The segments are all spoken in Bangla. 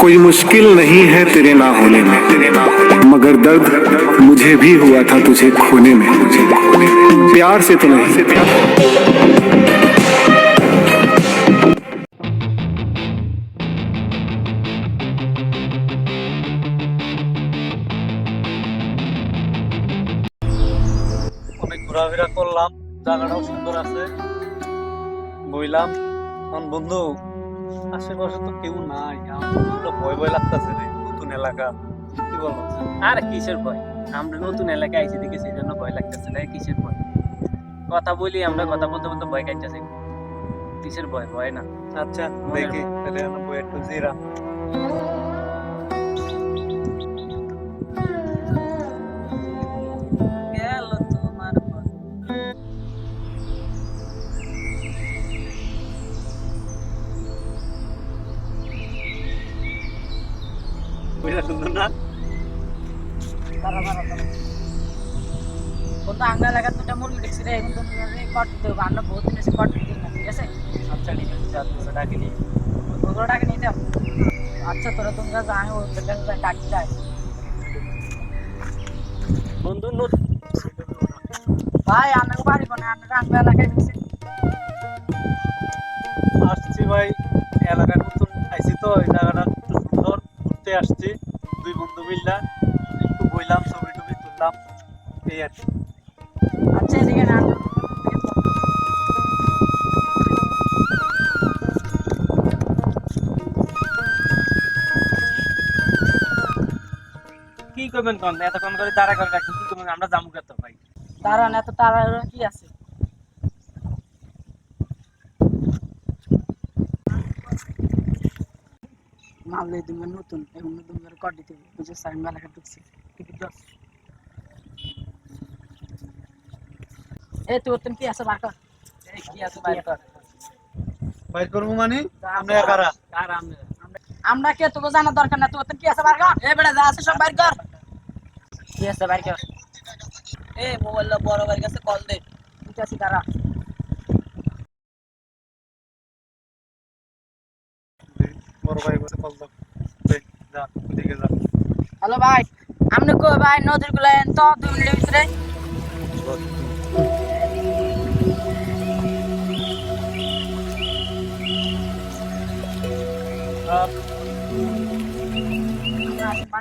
कोई मुश्किल नहीं है तेरे ना होने में, मगर दर्द मुझे भी हुआ था तुझे खोने में। प्यार से तो नहीं। অনেক ঘোরাফেরা করলাম, জায়গাটাও সুন্দর আছে, বইলাম। এখন বন্ধু আশেপাশে তো কেউ নাই, আমার তো ভয় ভয় লাগতেছে রে, নতুন এলাকা। কি বলো? আর কিসের ভয়? আমরা নতুন এলাকায় আইছি দেখে সেই জন্য ভয় লাগতেছে না। কিসের ভয়? কথা বলি, আমরা কথা বলতে বলতে ভয় কাটতেছে। কিসের ভয়? ভয় না। আচ্ছা দেখি তাহলে আমরা বই একটু জিরা। গেল তোমার ভয়। বইটা সুন্দর না? বন্ধু আমরা এলাকার দুটা মুরগি দেখছি রে, এখন তোমরা কট দিতে হবে, আমরা বহুত দিন এসে কট দিই না, ঠিক আছে? আচ্ছা ঠিক আছে, যা তোরা ডাকে নিয়ে। ওগুলো টাকা নিতে হবে। আচ্ছা তোমরা যাই ওদের কাছে যাই ডাকি যাই। বন্ধু নতুন ভাই আপনাকে বাড়ি কোনে? আপনারা আমরা এলাকায় দেখছি। আসছি ভাই, এলাকার নতুন আইছি তো, এই জায়গাটা একটু সুন্দর, ঘুরতে আসছি। দুই বন্ধু মিললা একটু বইলাম, ছবি টবি তুললাম, এই আর কি। আচ্ছা এদিকে না কি করবেন কোন? এতক্ষণ করে দাঁড়া করে রাখছেন, কি করবেন? আমরা জামু কত ভাই? দাঁড়ান, এত তারা কি আছে? মামলে তুমি নতুন, এখন নতুন করে কট দিতে হবে, বুঝে সাইন এলাকা ঢুকছি। এই তুই ওতন কি আছে বার কর। এই কি আছে বাইর কর। বাইর করবো মানে আমরা কারা? কার আমরা? আমরা কে তোকে জানার দরকার না, তুই ওতন কি আছে বার কর। এই বেটা যা আছে সব বার কর। কি আছে বাইর কর। এই মোবাইল বড় ভাইয়ের কাছে কল দে। ঠিক আছে দাঁড়া। বড় ভাই বসে কল দাও, দে, যা দিকে যা। হ্যালো ভাই, আপনি কো ভাই নদীর গুলা এন তো 2 মিনিটের ভিতরে।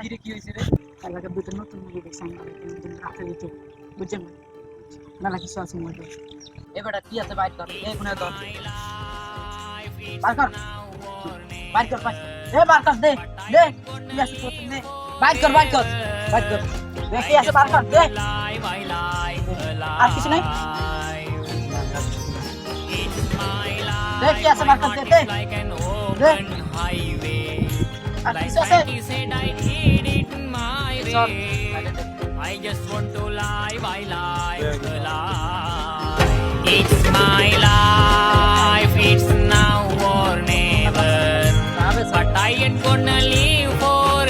কি কি হইছে রে? এলাকার ভিতরে নতুন মুভি দেখছি আমরা, নতুন রাতে দিতে বুঝছেন মেলা কিছু আছে মধ্যে। এবারে কি আছে বাইর কর। এই গুণে ধর। বার কর বার কর ভাই। এ বার কর দে দে কি আছে তোর নে। বার কর বার কর বার কর। দে কি আছে বার কর দে। আর কিছু নাই? দে কি আছে বার কর দে দে দে। আর কিছু আছে? চল I just want to lie, I lie, lie. It's my life.